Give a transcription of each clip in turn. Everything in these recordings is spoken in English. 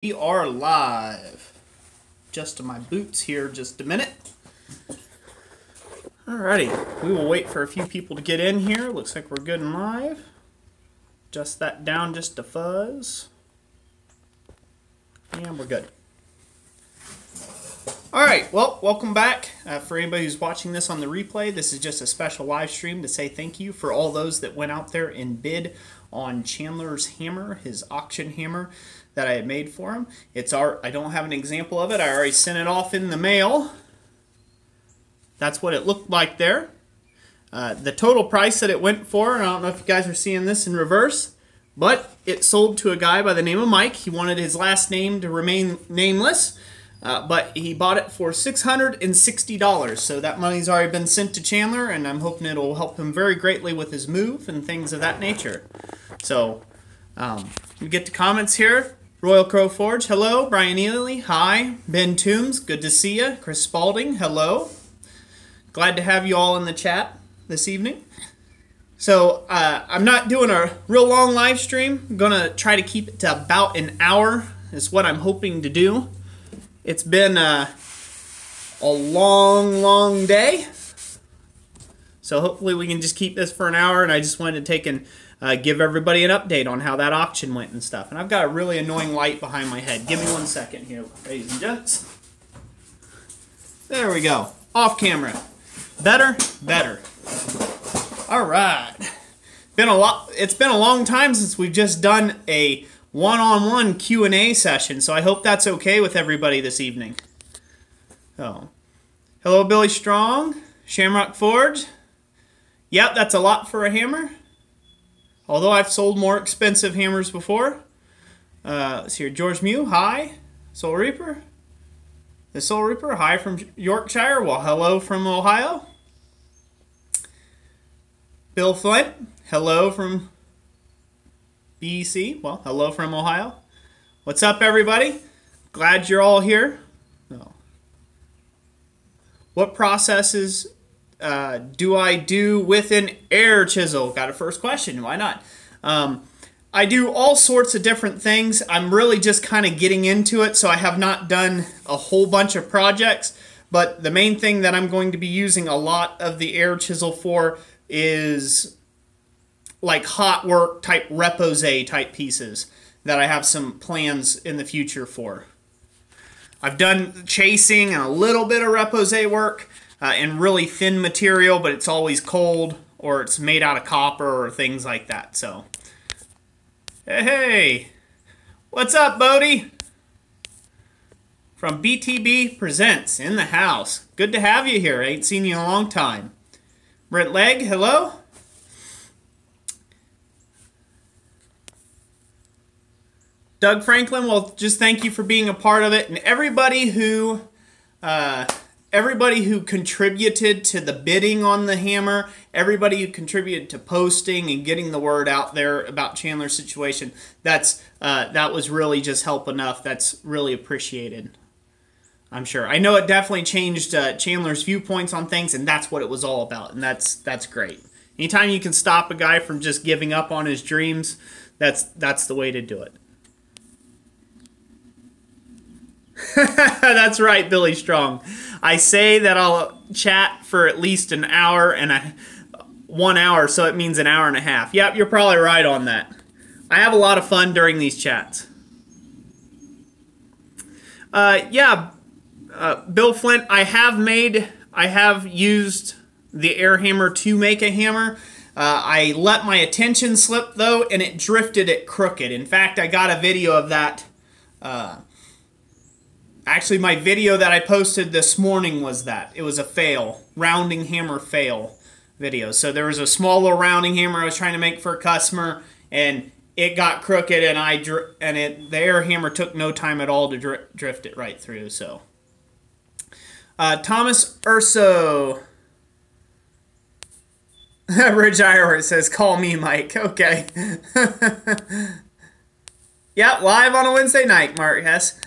We are live. Adjusting my boots here just a minute. Alrighty, we will wait for a few people to get in here. Looks like we're good and live. Adjust that down just a fuzz. And we're good. Alright, well, welcome back. For anybody who's watching this on the replay, this is just a special live stream to say thank you for all those that went out there and bid on Chandler's hammer, his auction hammer that I had made for him. I don't have an example of it. I already sent it off in the mail. That's what it looked like there. The total price that it went for, and I don't know if you guys are seeing this in reverse, but it sold to a guy by the name of Mike. He wanted his last name to remain nameless, but he bought it for $660. So that money's already been sent to Chandler, and I'm hoping it'll help him very greatly with his move and things of that nature. So we get to comments here. Royal Crow Forge, hello. Brian Ely, hi. Ben Toombs, good to see you. Chris Spalding, hello. Glad to have you all in the chat this evening. So I'm not doing a real long live stream. I'm going to try to keep it to about an hour is what I'm hoping to do. It's been a long day. So hopefully we can just keep this for an hour, and I just wanted to take and give everybody an update on how that auction went and stuff. And I've got a really annoying light behind my head. Give me 1 second here, ladies and gents. There we go. Off camera. Better? Better. All right. It's been a long time since we've just done a one-on-one Q&A session, so I hope that's okay with everybody this evening. Oh. Hello, Billy Strong. Shamrock Forge. Yep, that's a lot for a hammer. Although I've sold more expensive hammers before. Let's see here. George Mew, hi. Soul Reaper. The Soul Reaper, hi from Yorkshire. Well, hello from Ohio. Bill Flint, hello from BC. Well, hello from Ohio. What's up, everybody? Glad you're all here. Oh. What processes do I do with an air chisel? Got a first question. Why not? I do all sorts of different things. I'm really just kind of getting into it, so I have not done a whole bunch of projects. But the main thing that I'm going to be using a lot of the air chisel for is like hot work type repose type pieces that I have some plans in the future for. I've done chasing and a little bit of repose work in really thin material, but it's always cold or it's made out of copper or things like that. So, hey, what's up, Bodie? From BTB Presents in the house. Good to have you here. I ain't seen you in a long time. Brent Legg, hello. Doug Franklin, well, just thank you for being a part of it, and everybody who contributed to the bidding on the hammer, everybody who contributed to posting and getting the word out there about Chandler's situation, that was really just help enough. That's really appreciated, I'm sure. I know it definitely changed Chandler's viewpoints on things, and that's what it was all about, and that's great. Anytime you can stop a guy from just giving up on his dreams, that's the way to do it. That's right, Billy Strong. I say that I'll chat for at least an hour and 1 hour, so it means an hour and a half. Yep, you're probably right on that. I have a lot of fun during these chats. Bill Flint, I have used the air hammer to make a hammer. I let my attention slip though, and it drifted it crooked. In fact, I got a video of that. Actually, my video that I posted this morning was that. It was a fail, rounding hammer fail video. So there was a small little rounding hammer I was trying to make for a customer, and it got crooked, and the air hammer took no time at all to drift it right through. So, Thomas Urso, Ridge, Iowa says, "Call me, Mike." Okay. Yeah, live on a Wednesday night, Mark Hess.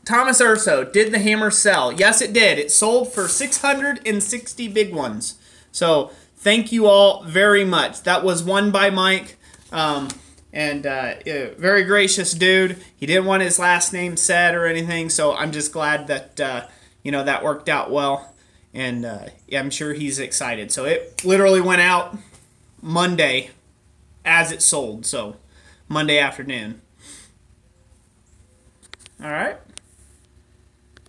Thomas Urso, did the hammer sell? Yes, it did. It sold for 660 big ones. So thank you all very much. That was won by Mike. and very gracious dude. He didn't want his last name said or anything, so I'm just glad that you know, that worked out well, and yeah, I'm sure he's excited. So it literally went out Monday as it sold, so Monday afternoon. All right.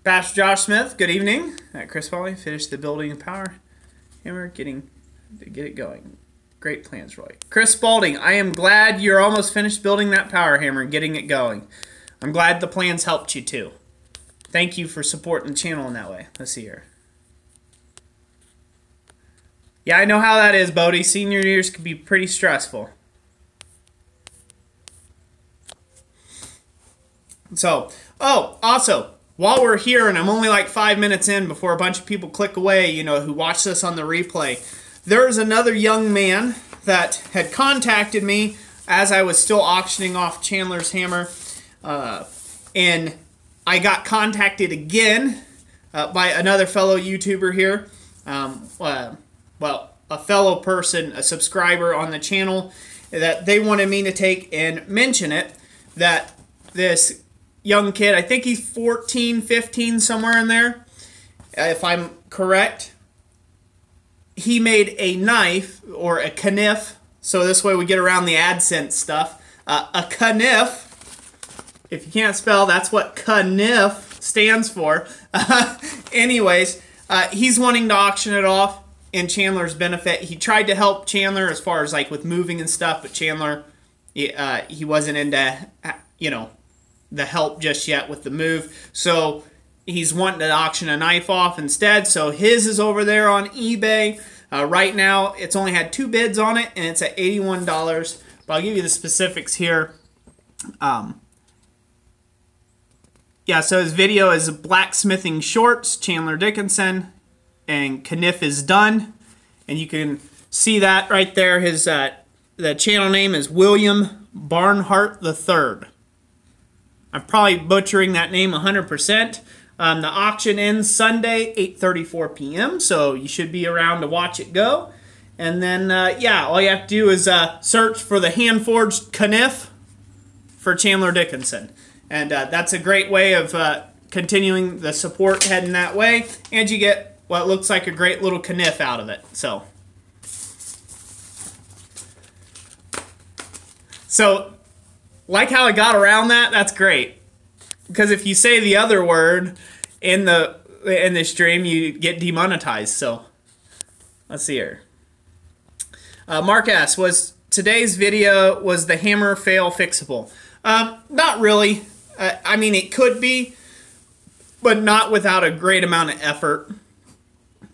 Pastor Josh Smith, good evening. Chris Foley, finished the building of power hammer, getting to get it going. Great plans, Roy. Chris Spalding, I am glad you're almost finished building that power hammer and getting it going. I'm glad the plans helped you too. Thank you for supporting the channel in that way. Let's see here. Yeah, I know how that is, Bodie. Senior years can be pretty stressful. So, oh, also, while we're here, and I'm only like 5 minutes in before a bunch of people click away, you know, who watch this on the replay, there's another young man that had contacted me as I was still auctioning off Chandler's hammer, and I got contacted again by another fellow YouTuber here, well, a fellow person, a subscriber on the channel, that they wanted me to take and mention it, that this young kid, I think he's 14, 15, somewhere in there, if I'm correct, he made a knife, or a kniff, so this way we get around the AdSense stuff. A kniff, if you can't spell, that's what kniff stands for. Anyways, he's wanting to auction it off in Chandler's benefit. He tried to help Chandler as far as like with moving and stuff, but Chandler, he wasn't into, you know, the help just yet with the move. So he's wanting to auction a knife off instead, so his is over there on eBay. Right now, it's only had 2 bids on it, and it's at $81. But I'll give you the specifics here. Yeah, so his video is Blacksmithing Shorts, Chandler Dickinson, and Kniff is done. And you can see that right there. His the channel name is William Barnhart III. I'm probably butchering that name 100%. The auction ends Sunday, 8:34 p.m., so you should be around to watch it go. And then, yeah, all you have to do is search for the hand-forged kniff for Chandler Dickinson. And that's a great way of continuing the support heading that way. And you get what looks like a great little kniff out of it. So like how I got around that, that's great. Because if you say the other word in the stream, you get demonetized. So let's see here. Mark asks, was today's video, was the hammer fail fixable? Not really. I mean, it could be, but not without a great amount of effort.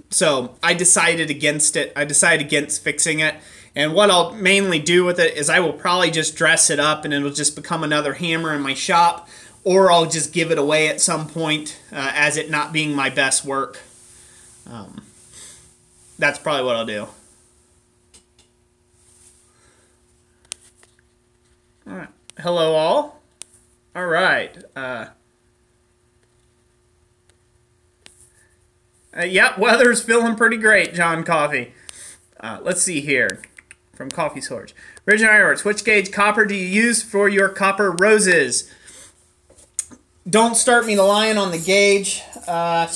So I decided against it. I decided against fixing it. And what I'll mainly do with it is I will probably just dress it up and it'll just become another hammer in my shop. Or I'll just give it away at some point as it not being my best work. That's probably what I'll do. All right. Hello, all. All right. Yep, weather's feeling pretty great, John Coffee. Let's see here. From Coffee Storage. Original Ironworks, which gauge copper do you use for your copper roses? Don't start me the lion on the gauge. I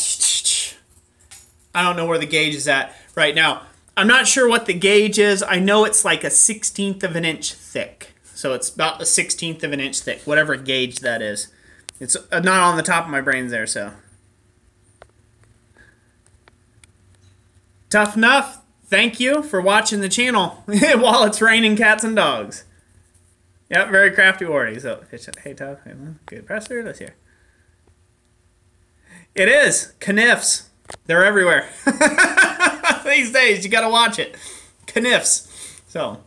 don't know where the gauge is at right now. I'm not sure what the gauge is. I know it's like a 1/16 of an inch thick. So it's about a 1/16 of an inch thick, whatever gauge that is. It's not on the top of my brains there, so. Tough enough. Thank you for watching the channel while it's raining cats and dogs. Yep, very crafty warty. So, hey, Tough. Good presser. Let's hear. It is. Kniffs. They're everywhere. These days, you got to watch it. Kniffs. So,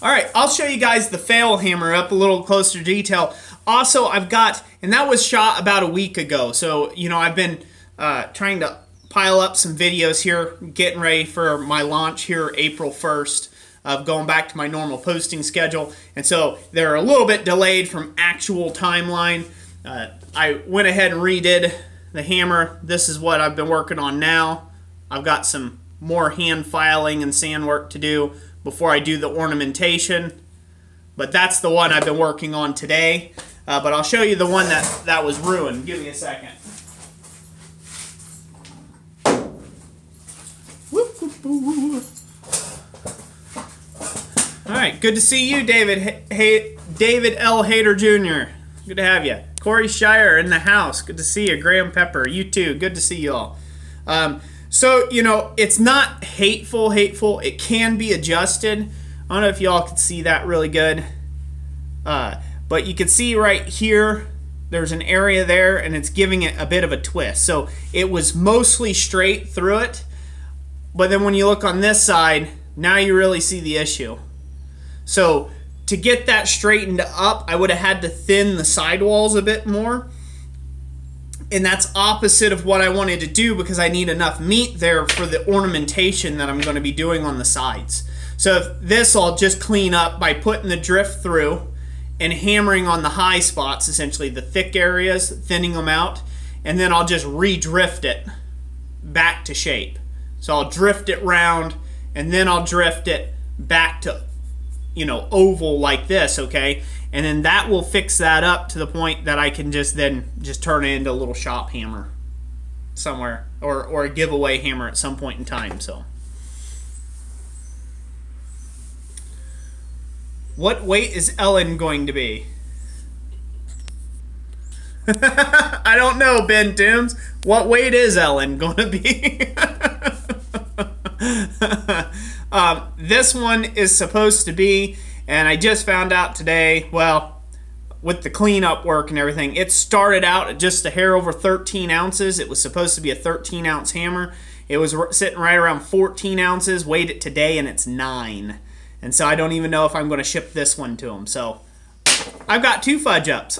all right. I'll show you guys the fail hammer up a little closer detail. Also, I've got, and that was shot about a week ago. So, you know, I've been trying to pile up some videos here, getting ready for my launch here April 1st, of going back to my normal posting schedule. And so they're a little bit delayed from actual timeline. I went ahead and redid the hammer. This is what I've been working on now. I've got some more hand filing and sand work to do before I do the ornamentation. But that's the one I've been working on today. But I'll show you the one that was ruined. Give me a second. All right, good to see you, David. Hey, David L. Hayter Jr. Good to have you. Corey Shire in the house. Good to see you. Graham Pepper, you too. Good to see you all. So, you know, it's not hateful. It can be adjusted. I don't know if y'all can see that really good. But you can see right here, there's an area there, and it's giving it a bit of a twist. So it was mostly straight through it. But then when you look on this side, now you really see the issue. So to get that straightened up, I would have had to thin the sidewalls a bit more. And that's opposite of what I wanted to do because I need enough meat there for the ornamentation that I'm going to be doing on the sides. So if this I'll just clean up by putting the drift through and hammering on the high spots, essentially the thick areas, thinning them out, and then I'll just re-drift it back to shape. So I'll drift it round, and then I'll drift it back to, you know, oval like this, okay? And then that will fix that up to the point that I can just turn it into a little shop hammer somewhere, or a giveaway hammer at some point in time. So what weight is Ellen going to be? I don't know, Ben Toombs. What weight is Ellen going to be? This one is supposed to be, and I just found out today, well, with the cleanup work and everything, it started out at just a hair over 13 ounces. It was supposed to be a 13-ounce hammer. It was sitting right around 14 ounces. Weighed it today, and it's 9. And so I don't even know if I'm going to ship this one to them. So I've got 2 fudge ups.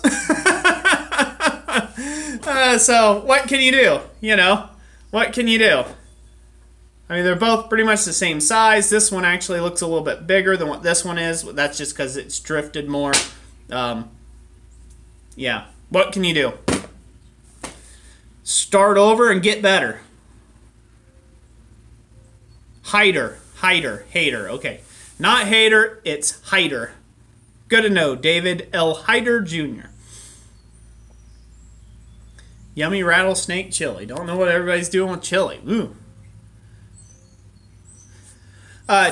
So what can you do? You know, what can you do? I mean, they're both pretty much the same size. This one actually looks a little bit bigger than what this one is. That's just because it's drifted more. Yeah, what can you do? Start over and get better. Hater. Okay. Not hater, it's Hyder. Good to know, David L. Hyder Jr. Yummy rattlesnake chili. Don't know what everybody's doing with chili. Ooh.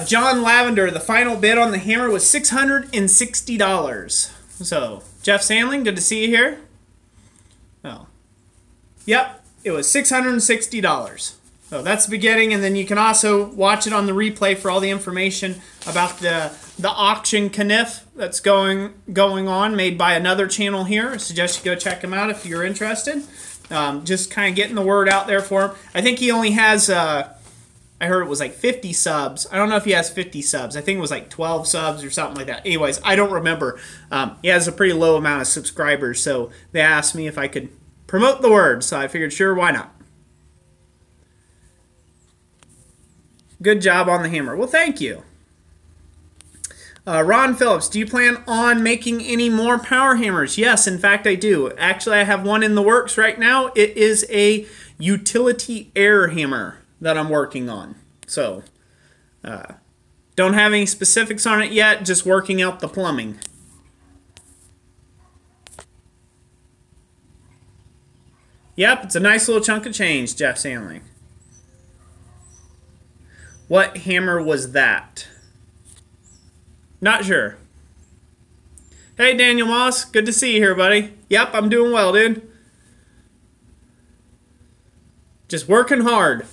John Lavender, the final bid on the hammer was $660. So, Jeff Sandling, good to see you here. Oh. Yep, it was $660. So that's the beginning, and then you can also watch it on the replay for all the information about the auction kniff that's going on, made by another channel here. I suggest you go check him out if you're interested. Just kind of getting the word out there for him. I think he only has, I heard it was like 50 subs. I don't know if he has 50 subs. I think it was like 12 subs or something like that. Anyways, I don't remember. He has a pretty low amount of subscribers, so they asked me if I could promote the word, so I figured, sure, why not? Good job on the hammer. Well, thank you. Ron Phillips, do you plan on making any more power hammers? Yes, in fact, I do. Actually, I have one in the works right now. It is a utility air hammer that I'm working on. So, don't have any specifics on it yet, just working out the plumbing. Yep, it's a nice little chunk of change, Jeff Sandling. What hammer was that? Not sure. Hey, Daniel Moss. Good to see you here, buddy. Yep, I'm doing well, dude. Just working hard.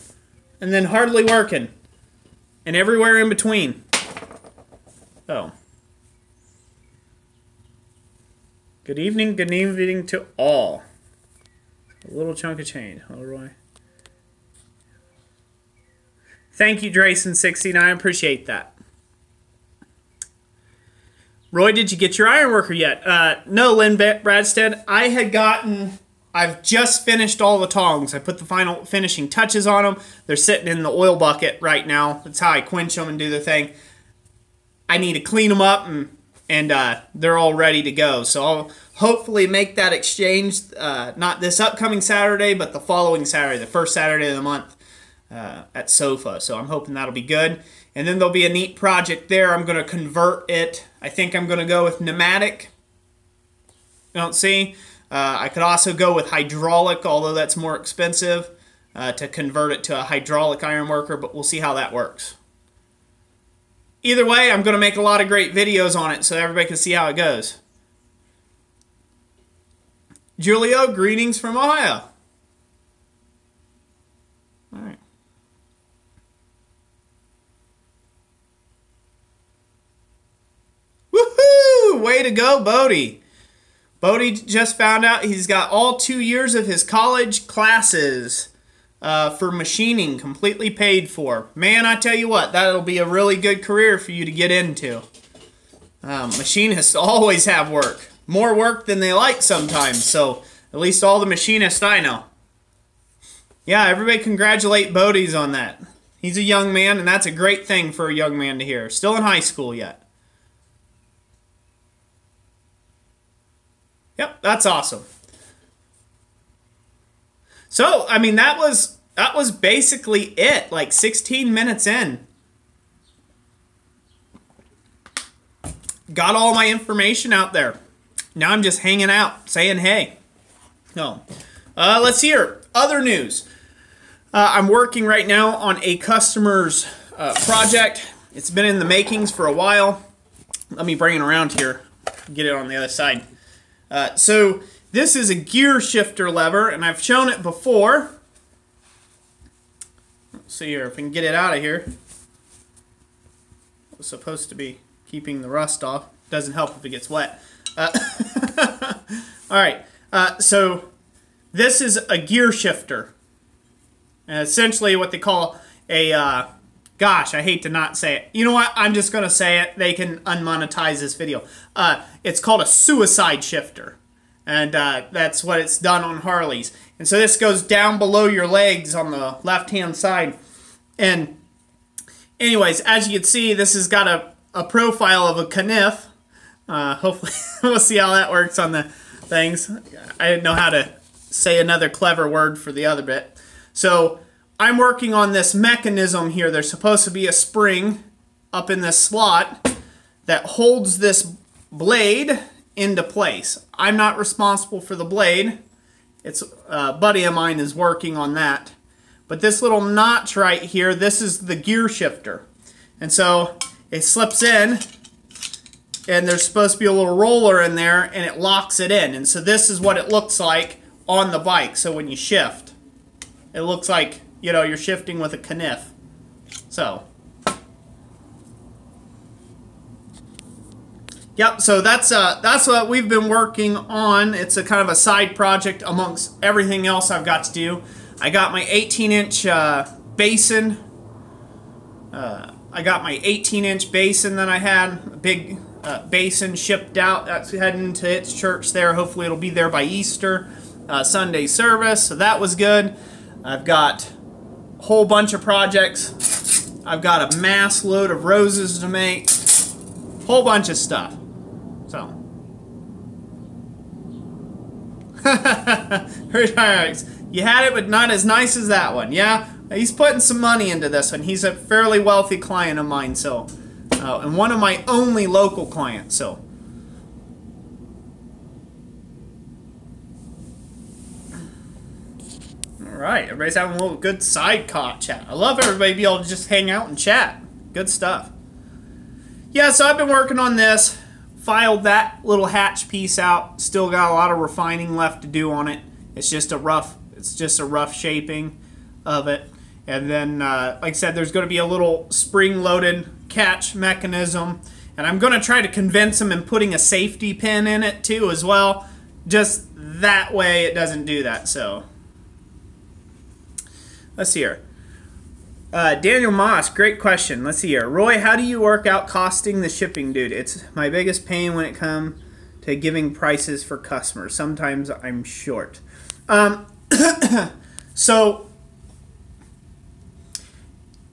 And then hardly working. And everywhere in between. Oh. Good evening to all. A little chunk of change. All right. Thank you, Drayson69. Appreciate that. Roy, did you get your ironworker yet? No, Lynn Bradstead. I've just finished all the tongs. I put the final finishing touches on them. They're sitting in the oil bucket right now. That's how I quench them and do the thing. I need to clean them up, and they're all ready to go. So I'll hopefully make that exchange, not this upcoming Saturday, but the following Saturday, the first Saturday of the month. At SOFA, so I'm hoping that'll be good. And then there'll be a neat project there. I'm going to convert it. I think I'm going to go with pneumatic. You don't see? I could also go with hydraulic, although that's more expensive to convert it to a hydraulic iron worker, but we'll see how that works. Either way, I'm going to make a lot of great videos on it so everybody can see how it goes. Julio, greetings from Ohio. All right. Woohoo! Way to go, Bodie. Bodie just found out he's got all 2 years of his college classes for machining completely paid for. Man, I tell you what, that'll be a really good career for you to get into. Machinists always have work. More work than they like sometimes, so at least all the machinists I know. Yeah, everybody congratulate Bodie's on that. He's a young man, and that's a great thing for a young man to hear. Still in high school yet. Yep, that's awesome. So, I mean, that was basically it, like 16 minutes in. Got all my information out there. Now I'm just hanging out, saying hey. No. Let's hear other news. I'm working right now on a customer's project. It's been in the makings for a while. Let me bring it around here. Get it on the other side. So this is a gear shifter lever, and I've shown it before. Let's see here if we can get it out of here. It was supposed to be keeping the rust off. Doesn't help if it gets wet. Alright, so this is a gear shifter. Essentially what they call a, gosh, I hate to not say it. You know what? I'm just going to say it. They can unmonetize this video. It's called a suicide shifter. And that's what it's done on Harleys. And so this goes down below your legs on the left-hand side. And anyways, as you can see, this has got a profile of a kniff. Hopefully, we'll see how that works on the things. I didn't know how to say another clever word for the other bit. So I'm working on this mechanism here. There's supposed to be a spring up in this slot that holds this blade into place. I'm not responsible for the blade. It's a buddy of mine is working on that. But this little notch right here, this is the gear shifter. And so it slips in, and there's supposed to be a little roller in there, and it locks it in. And so this is what it looks like on the bike. So when you shift, it looks like, you know, you're shifting with a kniff. So, yep, so that's what we've been working on. It's a kind of a side project amongst everything else I've got to do. I got my 18-inch basin. I got my 18-inch basin that I had, a big basin shipped out. That's heading to its church there. Hopefully it'll be there by Easter Sunday service, so that was good. I've got a whole bunch of projects. I've got a mass load of roses to make. Whole bunch of stuff. So. You had it, but not as nice as that one. Yeah, he's putting some money into this one. He's a fairly wealthy client of mine, so. And one of my only local clients, so. Alright, everybody's having a little good side chat. I love everybody be able to just hang out and chat. Good stuff. Yeah, so I've been working on this. Filed that little hatch piece out. Still got a lot of refining left to do on it. It's just a rough shaping of it. And then, like I said, there's going to be a little spring-loaded catch mechanism. And I'm going to try to convince him in putting a safety pin in it, too, as well. Just that way it doesn't do that, so. Let's see here. Daniel Moss, great question. Let's see here. Roy, how do you work out costing the shipping, dude? It's my biggest pain when it comes to giving prices for customers. Sometimes I'm short. So,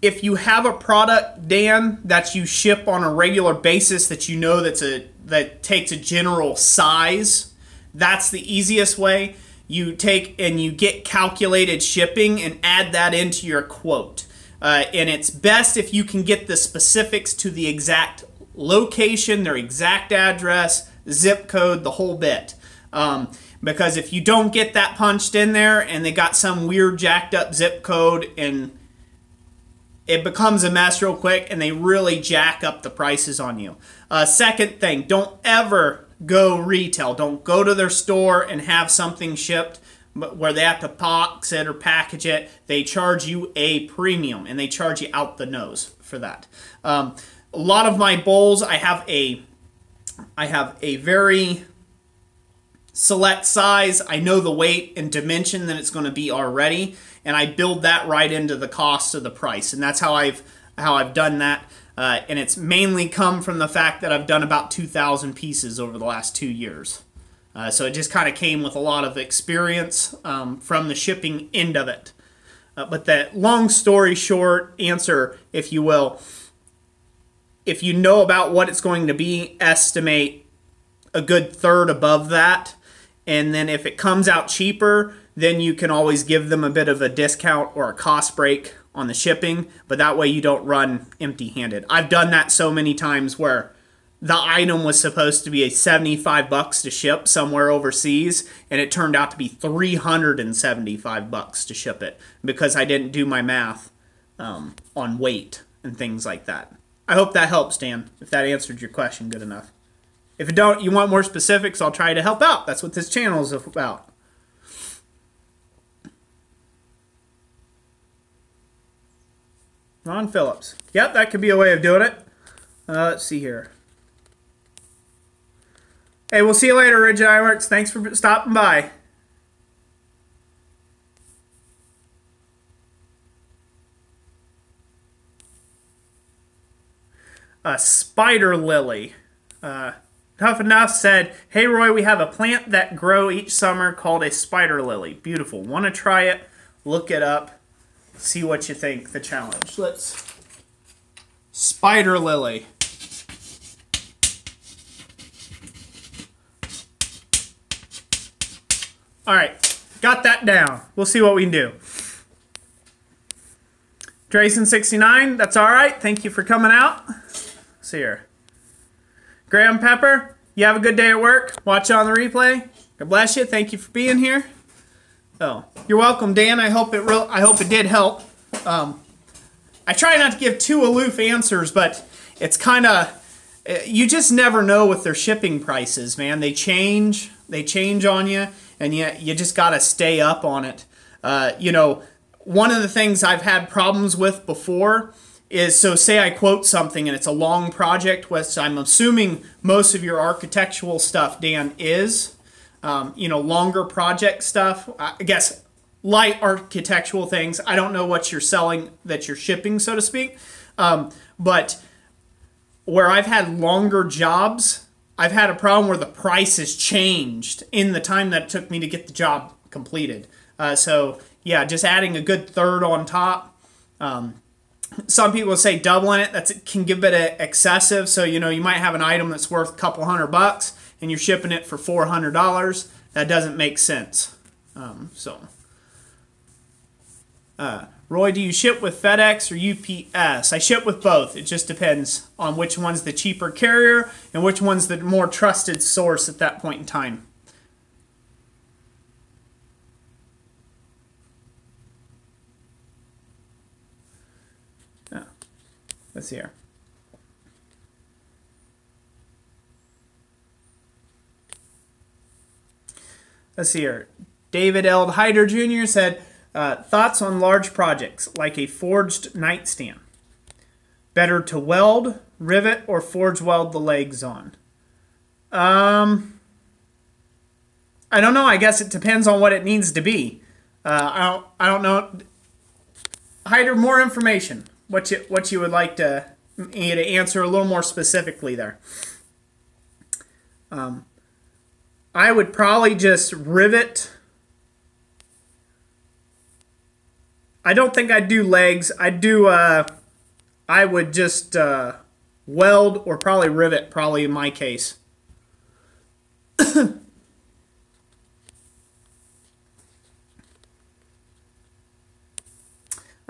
if you have a product, Dan, that you ship on a regular basis that you know that takes a general size, that's the easiest way. You take and you get calculated shipping and add that into your quote. And it's best if you can get the specifics to the exact location, their exact address, zip code, the whole bit. Because if you don't get that punched in there and they got some weird jacked up zip code, and it becomes a mess real quick and they really jack up the prices on you. Second thing, don't ever go retail. Don't go to their store and have something shipped where they have to box it or package it. They charge you a premium and they charge you out the nose for that. A lot of my bowls, I have a very select size. I know the weight and dimension that it's going to be already, and I build that right into the cost of the price, and that's how I've done that. And it's mainly come from the fact that I've done about 2,000 pieces over the last 2 years. So it just kind of came with a lot of experience from the shipping end of it. But that long story short answer, if you will, if you know about what it's going to be, estimate a good third above that. And then if it comes out cheaper, then you can always give them a bit of a discount or a cost break on the shipping, but that way you don't run empty-handed. I've done that so many times where the item was supposed to be a $75 to ship somewhere overseas, and it turned out to be $375 to ship it because I didn't do my math on weight and things like that. I hope that helps, Dan, if that answered your question good enough. If it don't, you want more specifics, I'll try to help out. That's what this channel is about. Ron Phillips. Yep, that could be a way of doing it. Let's see here. Hey, we'll see you later, Rigid Ironworks. Thanks for stopping by. Spider Lily. Tough Enough said, hey Roy, we have a plant that grow each summer called a spider lily. Beautiful. Want to try it? Look it up. See what you think. The challenge. Spider lily. Alright. Got that down. We'll see what we can do. Drayson69, that's alright. Thank you for coming out. See here. Graham Pepper, you have a good day at work. Watch on the replay. God bless you. Thank you for being here. Oh, you're welcome, Dan. I hope it did help. I try not to give too aloof answers, but it's kind of, you just never know with their shipping prices, man. They change on you, and you just got to stay up on it. You know, one of the things I've had problems with before is, so say I quote something and it's a long project, which I'm assuming most of your architectural stuff, Dan, is, you know, longer project stuff. I guess light architectural things. I don't know what you're selling that you're shipping, so to speak. But where I've had longer jobs, I've had a problem where the price has changed in the time that it took me to get the job completed. So yeah, just adding a good third on top. Some people say doubling it. That can get a bit excessive. So, you know, you might have an item that's worth a couple $100 and you're shipping it for $400. That doesn't make sense. Roy, do you ship with FedEx or UPS? I ship with both. It just depends on which one's the cheaper carrier and which one's the more trusted source at that point in time. Let's see here. Let's see here. David L. Hyder Jr. said, thoughts on large projects like a forged nightstand. Better to weld, rivet, or forge weld the legs on? I don't know. I guess it depends on what it needs to be. I don't know. Hyder, more information. What you would like to answer a little more specifically there. I would probably just rivet. I don't think I'd do legs. I would just weld or probably rivet, probably in my case.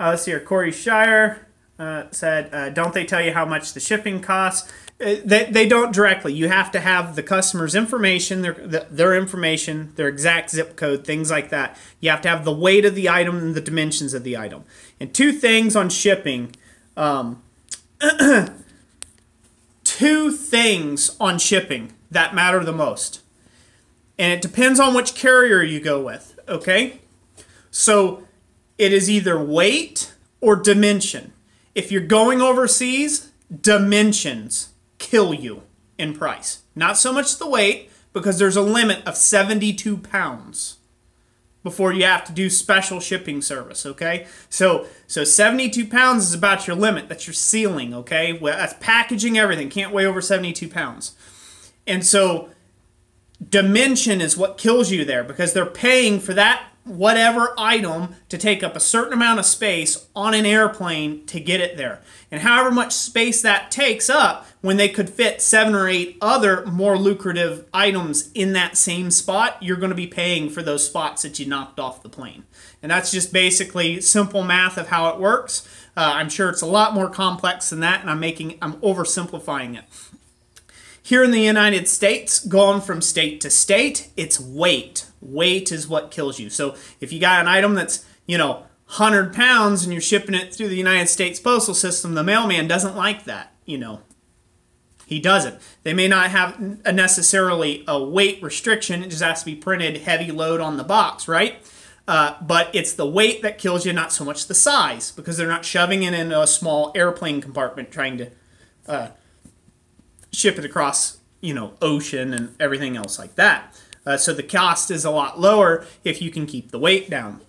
Let's see here. Corey Shire said, don't they tell you how much the shipping costs? They don't directly. You have to have the customer's information, their information, their exact zip code, things like that. You have to have the weight of the item and the dimensions of the item. And two things on shipping. Two things on shipping that matter the most. And it depends on which carrier you go with, okay? So it is either weight or dimension. If you're going overseas, dimensions kill you in price. Not so much the weight, because there's a limit of 72 pounds before you have to do special shipping service, okay? So 72 pounds is about your limit. That's your ceiling, okay? Well, that's packaging, everything. Can't weigh over 72 pounds. And so dimension is what kills you there, because they're paying for that whatever item to take up a certain amount of space on an airplane to get it there. And however much space that takes up, when they could fit 7 or 8 other more lucrative items in that same spot, you're going to be paying for those spots that you knocked off the plane. And that's just basically simple math of how it works. I'm sure it's a lot more complex than that, and I'm oversimplifying it. Here in the United States, going from state to state, it's weight. Weight is what kills you. So if you got an item that's, 100 pounds and you're shipping it through the United States postal system, the mailman doesn't like that, He doesn't. They may not have necessarily a weight restriction. It just has to be printed heavy load on the box, right? But it's the weight that kills you, not so much the size, because they're not shoving it into a small airplane compartment trying to ship it across, ocean and everything else like that. So the cost is a lot lower if you can keep the weight down.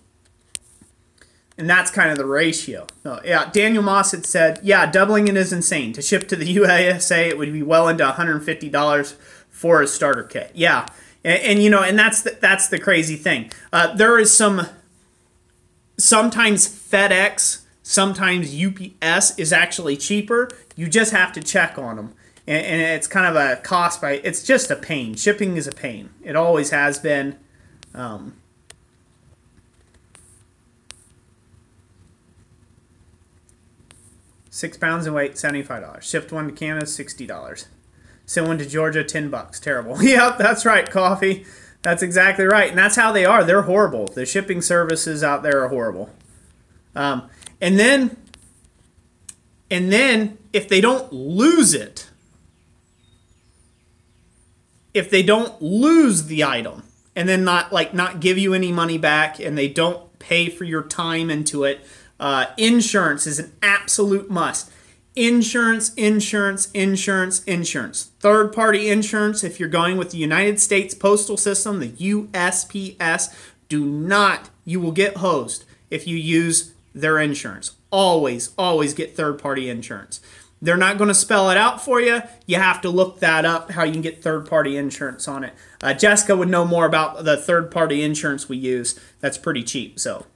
And that's kind of the ratio. Yeah, Daniel Moss had said, yeah, doubling it is insane. To ship to the USA, it would be well into $150 for a starter kit. Yeah, and that's the crazy thing. There is sometimes FedEx, sometimes UPS is actually cheaper. You just have to check on them. And it's kind of a cost it's just a pain. Shipping is a pain. It always has been. 6 pounds in weight, $75. Shipped one to Canada, $60. Sent one to Georgia, $10. Terrible. Yep, that's right, Coffee. That's exactly right. And that's how they are. They're horrible. The shipping services out there are horrible. And then if they don't lose it, if they don't lose the item and then not give you any money back, and they don't pay for your time into it, insurance is an absolute must. Insurance, insurance, insurance, insurance. Third-party insurance, if you're going with the United States Postal System, the USPS, you will get hosed if you use their insurance. Always, always get third-party insurance. They're not going to spell it out for you. You have to look that up, how you can get third-party insurance on it. Jessica would know more about the third-party insurance we use. That's pretty cheap. So,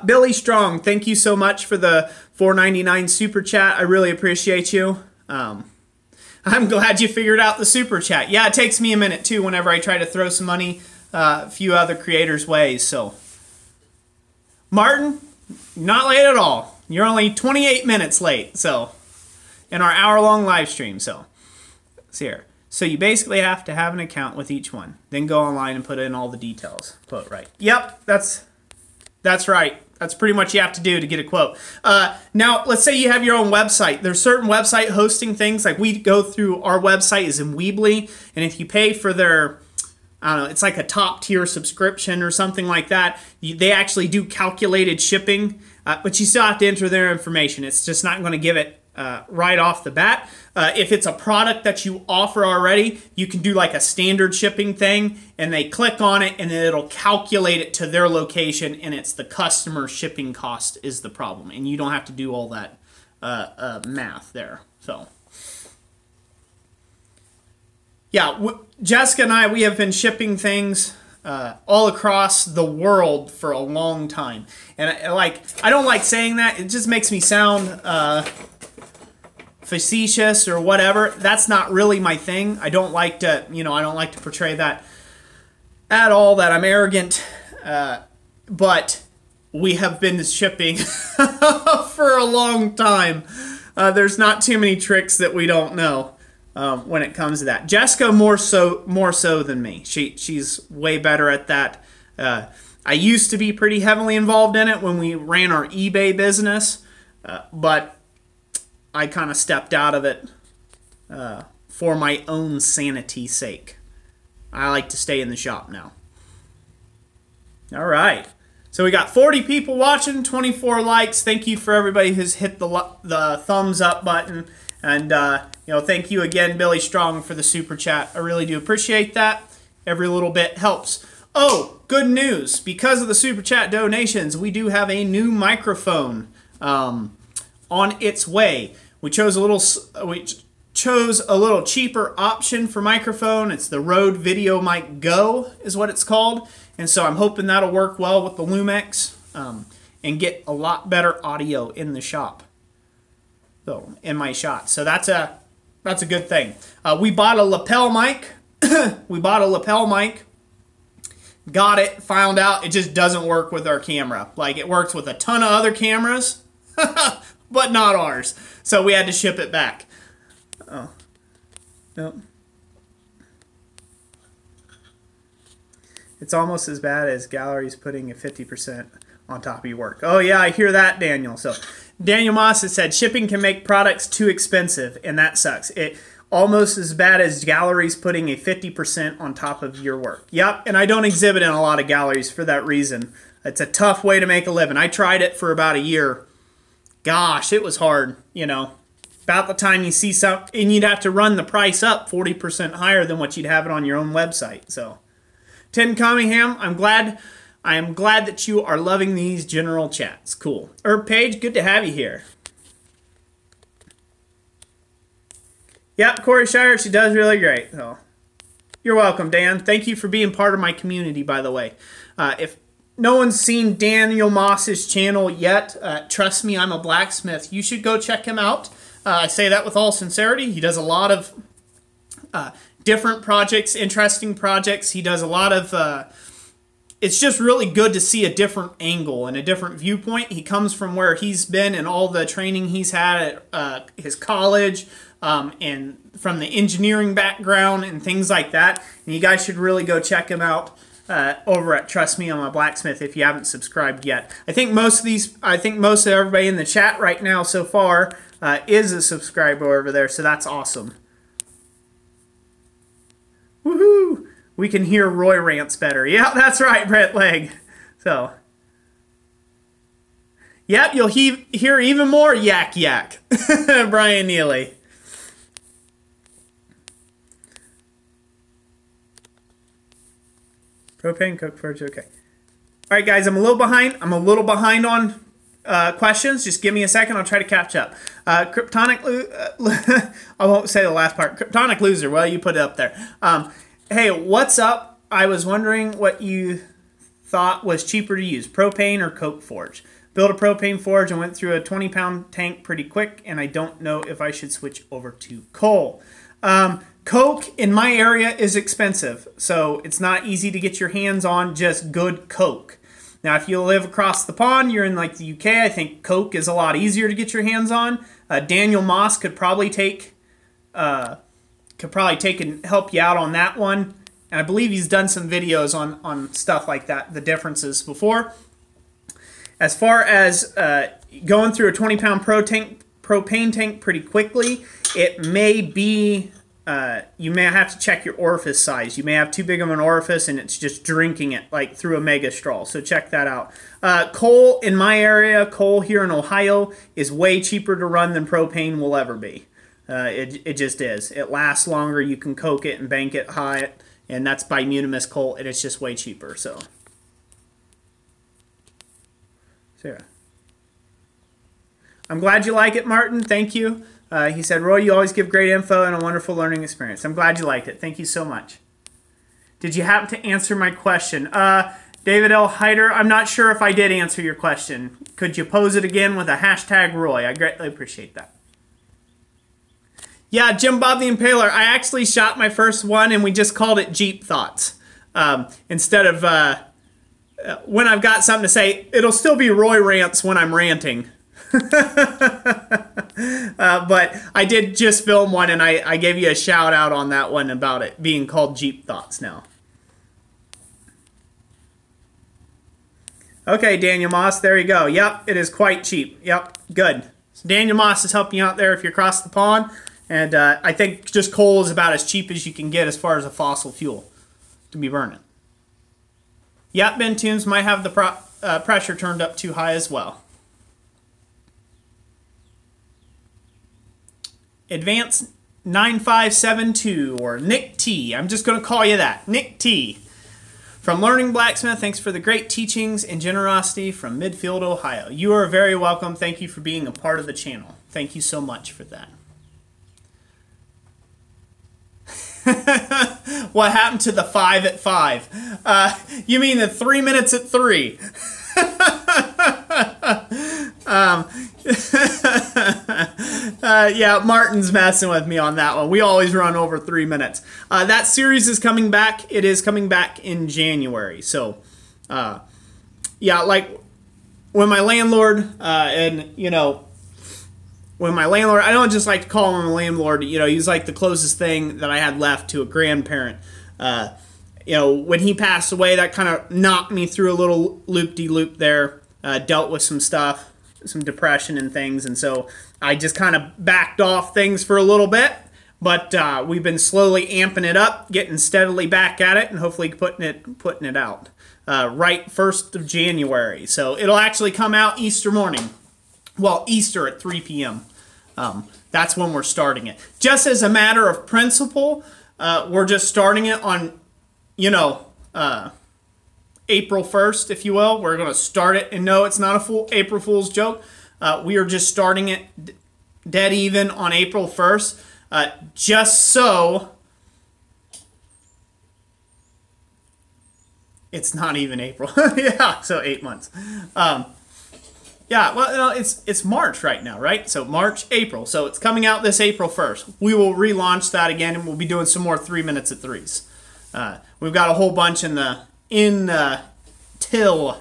Billy Strong, thank you so much for the $4.99 super chat. I really appreciate you. I'm glad you figured out the super chat. Yeah, it takes me a minute too whenever I try to throw some money a few other creators' ways. So, Martin, not late at all. You're only 28 minutes late. So, in our hour-long live stream. So, let's see here. So you basically have to have an account with each one. Then go online and put in all the details. Quote, right. Yep, that's right. That's pretty much you have to do to get a quote. Now, let's say you have your own website. There's certain website hosting things. Like we go through, our website is in Weebly. And if you pay for their, I don't know, it's like a top tier subscription or something like that, they actually do calculated shipping. But you still have to enter their information. It's just not going to give it right off the bat. If it's a product that you offer already, you can do like a standard shipping thing, and they click on it, and then it'll calculate it to their location, and it's the customer shipping cost is the problem, and you don't have to do all that math there. So, yeah, Jessica and I, we have been shipping things all across the world for a long time, and I don't like saying that. It just makes me sound facetious or whatever. That's not really my thing. I don't like to, I don't like to portray that at all, that I'm arrogant. But we have been shipping for a long time. There's not too many tricks that we don't know when it comes to that. Jessica more so than me. She's way better at that. I used to be pretty heavily involved in it when we ran our eBay business, but I kind of stepped out of it for my own sanity's sake. I like to stay in the shop now. All right. So we got 40 people watching, 24 likes. Thank you for everybody who's hit the thumbs up button. And, you know, thank you again, Billy Strong, for the super chat. I really do appreciate that. Every little bit helps. Oh, good news. Because of the super chat donations, we do have a new microphone on its way. We chose a little cheaper option for microphone. It's the Rode Video Mic Go is what it's called. And so I'm hoping that'll work well with the Lumex and get a lot better audio in the shop. So in my shot. So that's a good thing. We bought a lapel mic. Got it, found out it just doesn't work with our camera. Like, it works with a ton of other cameras, but not ours. So we had to ship it back. Oh. Nope. It's almost as bad as galleries putting a 50% on top of your work. Oh yeah, I hear that, Daniel. So Daniel Moss has said shipping can make products too expensive, and that sucks. It almost as bad as galleries putting a 50% on top of your work. Yep, and I don't exhibit in a lot of galleries for that reason. It's a tough way to make a living. I tried it for about a year. Gosh, it was hard, you know. About the time you see something, and you'd have to run the price up 40% higher than what you'd have it on your own website. So, Tim Cunningham, I am glad that you are loving these general chats. Cool. Herb Page, good to have you here. Yep, Corey Shire, she does really great. So, you're welcome, Dan. Thank you for being part of my community, by the way. If no one's seen Daniel Moss's channel yet, trust me, I'm a blacksmith. You should go check him out. I say that with all sincerity. He does a lot of different projects, interesting projects. He does a lot of... it's just really good to see a different angle and a different viewpoint. He comes from where he's been and all the training he's had at his college and from the engineering background and things like that. And you guys should really go check him out over at Trust Me, I'm a Blacksmith if you haven't subscribed yet. I think most of everybody in the chat right now so far is a subscriber over there, so that's awesome. Woohoo! We can hear Roy rants better. Yeah, that's right, Brett Legg. So, yep, you'll hear even more yak yak. Brian Neely. Propane cook forge, okay. All right, guys, I'm a little behind. I'm a little behind on questions. Just give me a second. I'll try to catch up. Kryptonic, I won't say the last part. Kryptonic loser. Well, you put it up there. Hey, what's up? I was wondering what you thought was cheaper to use, propane or coke forge. Built a propane forge and went through a 20-pound tank pretty quick, and I don't know if I should switch over to coal. Coke in my area is expensive, so it's not easy to get your hands on just good coke. Now, if you live across the pond, you're in like the UK, I think coke is a lot easier to get your hands on. Daniel Moss could probably take and help you out on that one. And I believe he's done some videos on stuff like that, the differences before. As far as going through a 20-pound propane tank pretty quickly, it may be, you may have to check your orifice size. You may have too big of an orifice and it's just drinking it like through a mega straw. So check that out. Coal in my area, coal here in Ohio, is way cheaper to run than propane will ever be. It just is. It lasts longer. You can coke it and bank it high, and that's by Munimus coal, and it's just way cheaper. So, Sarah, I'm glad you like it, Martin. Thank you. He said, Roy, you always give great info and a wonderful learning experience. I'm glad you liked it. Thank you so much. Did you happen to answer my question? David L. Hyder, I'm not sure if I did answer your question. Could you pose it again with a hashtag Roy? I greatly appreciate that. Yeah, Jim Bob the Impaler. I actually shot my first one, and we just called it Jeep Thoughts. Instead of when I've got something to say, it'll still be Roy Rants when I'm ranting. But I did just film one, and I gave you a shout out on that one about it being called Jeep Thoughts now. Okay, Daniel Moss, there you go. Yep, it is quite cheap. Yep, good. So Daniel Moss is helping you out there if you're across the pond, and I think just coal is about as cheap as you can get as far as a fossil fuel to be burning. Yep, Ben Toombs might have the pressure turned up too high as well. Advance 9572 or Nick T. I'm just going to call you that. Nick T. From Learning Blacksmith, thanks for the great teachings and generosity from Midfield, Ohio. You are very welcome. Thank you for being a part of the channel. Thank you so much for that. What happened to the 5 at 5? You mean the 3 minutes at 3? Yeah, Martin's messing with me on that one. We always run over 3 minutes. That series is coming back. It is coming back in January. So, yeah, like when my landlord, and, you know, when my landlord, I don't just like to call him a landlord, you know, he's like the closest thing that I had left to a grandparent. You know, when he passed away, that kind of knocked me through a little loop-de-loop there. Dealt with some stuff, some depression and things, and so I just kind of backed off things for a little bit, but we've been slowly amping it up, getting steadily back at it, and hopefully putting it out. Right 1st of January, so it'll actually come out Easter morning. Well, Easter at 3 p.m. That's when we're starting it. Just as a matter of principle, we're just starting it on, you know, April 1st, if you will. We're going to start it, and no, it's not a full April Fool's joke. We are just starting it dead even on April 1st, just so it's not even April. Yeah, so 8 months. Yeah, well, you know, it's March right now, right? So March, April. So it's coming out this April 1st. We will relaunch that again, and we'll be doing some more 3 minutes at 3s. We've got a whole bunch in the till.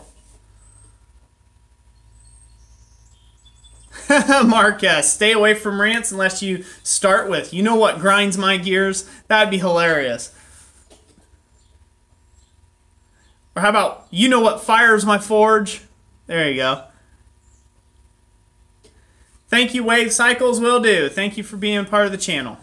Mark, stay away from rants unless you start with, you know what grinds my gears? That'd be hilarious. Or how about, you know what fires my forge? There you go. Thank you, Wave Cycles, will do. Thank you for being part of the channel.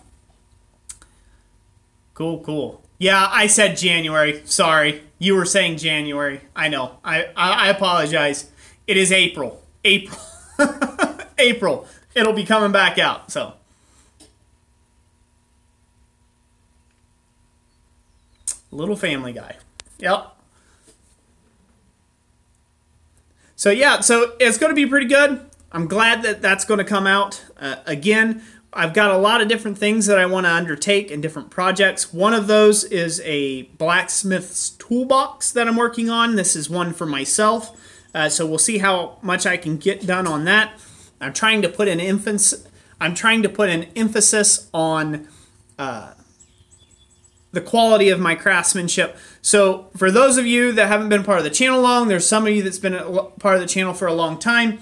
Cool, cool. Yeah, I said January. Sorry. You were saying January. I know. I apologize. It is April. April. April. It'll be coming back out. So. Little Family Guy. Yep. So yeah, so it's going to be pretty good. I'm glad that that's going to come out. Again, I've got a lot of different things that I want to undertake and different projects. One of those is a blacksmith's toolbox that I'm working on. This is one for myself. So we'll see how much I can get done on that. I'm trying to put an emphasis on the quality of my craftsmanship. So for those of you that haven't been part of the channel long, there's some of you that's been a part of the channel for a long time.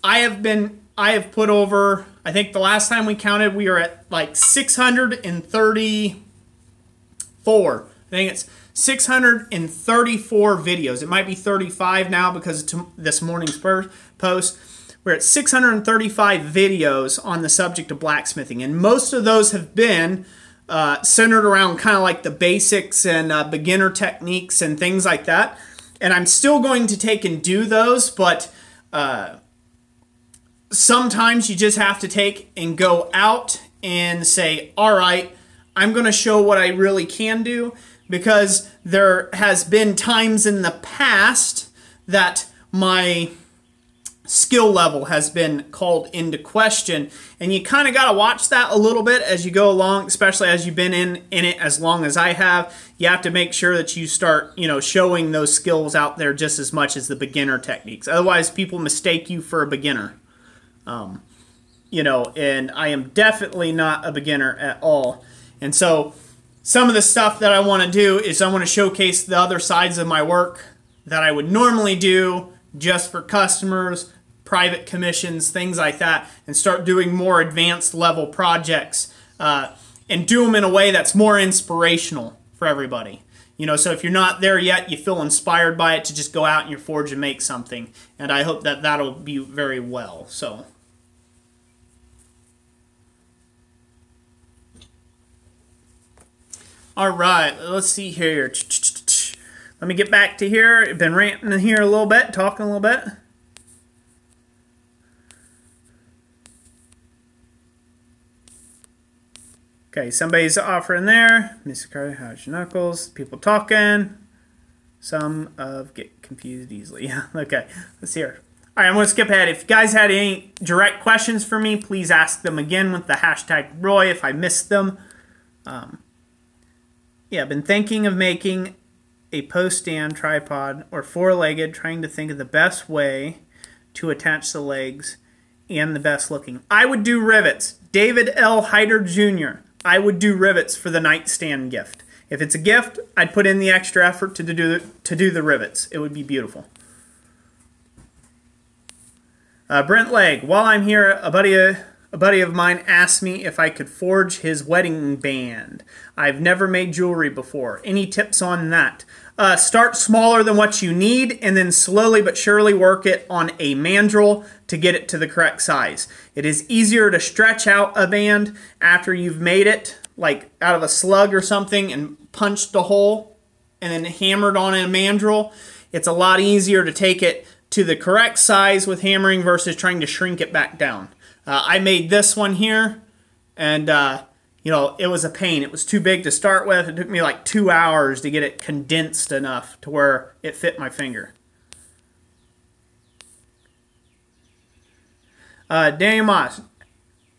I have put over, I think the last time we counted, we were at like 634. I think it's 634 videos. It might be 35 now because of this morning's post. We're at 635 videos on the subject of blacksmithing, and most of those have been centered around kind of like the basics and beginner techniques and things like that. And I'm still going to take and do those, but sometimes you just have to take and go out and say, all right, I'm going to show what I really can do, because there has been times in the past that my skill level has been called into question, and you kind of got to watch that a little bit as you go along, especially as you've been in it as long as I have. You have to make sure that you start, you know, showing those skills out there just as much as the beginner techniques. Otherwise, people mistake you for a beginner. You know, and I am definitely not a beginner at all. And so some of the stuff that I want to do is I want to showcase the other sides of my work that I would normally do just for customers, private commissions, things like that, and start doing more advanced level projects and do them in a way that's more inspirational for everybody. You know, so if you're not there yet, you feel inspired by it to just go out in your forge and make something. And I hope that that'll be very well. So, all right, let's see here. Let me get back to here. I've been ranting in here a little bit, talking a little bit. Okay, somebody's offering there. Mr. Carter, how's your knuckles? People talking. Some of get confused easily. Yeah, okay. Let's hear. All right, I'm going to skip ahead. If you guys had any direct questions for me, please ask them again with the hashtag Roy if I missed them. Yeah, I've been thinking of making a post stand tripod or four-legged, trying to think of the best way to attach the legs and the best looking. I would do rivets. David L. Hyder Jr. I would do rivets for the nightstand gift. If it's a gift, I'd put in the extra effort to do the rivets. It would be beautiful. Brent Legg, while I'm here, a buddy of mine asked me if I could forge his wedding band. I've never made jewelry before. Any tips on that? Start smaller than what you need and then slowly but surely work it on a mandrel to get it to the correct size. It is easier to stretch out a band after you've made it, like out of a slug or something, and punched a hole and then hammered on a mandrel. It's a lot easier to take it to the correct size with hammering versus trying to shrink it back down. I made this one here, and you know, it was a pain. It was too big to start with. It took me like 2 hours to get it condensed enough to where it fit my finger. Daniel Moss,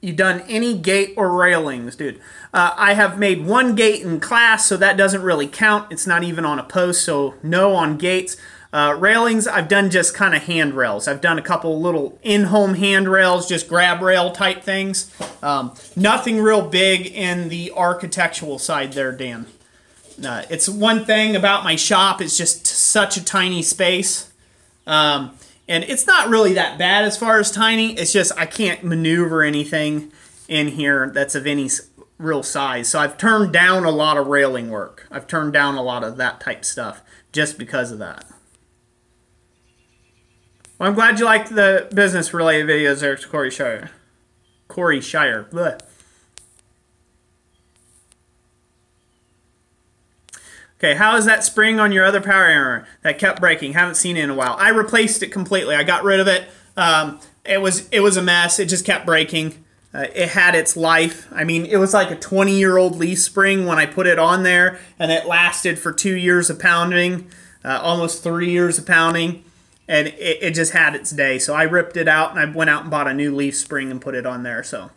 you done any gate or railings, dude? I have made one gate in class, so that doesn't really count. It's not even on a post, so no on gates. Railings, I've done just kind of handrails. I've done a couple little in-home handrails, just grab rail type things. Nothing real big in the architectural side there, Dan. It's one thing about my shop, it's just such a tiny space. And it's not really that bad as far as tiny. It's just I can't maneuver anything in here that's of any real size. So I've turned down a lot of railing work. I've turned down a lot of that type stuff just because of that. Well, I'm glad you liked the business-related videos there, Corey Shire. Corey Shire. Blech. Okay, how is that spring on your other power hammer that kept breaking? Haven't seen it in a while. I replaced it completely. I got rid of it. It was a mess. It just kept breaking. It had its life. I mean, it was like a 20-year-old leaf spring when I put it on there, and it lasted for 2 years of pounding, almost 3 years of pounding, and it just had its day. So I ripped it out, and I went out and bought a new leaf spring and put it on there. So.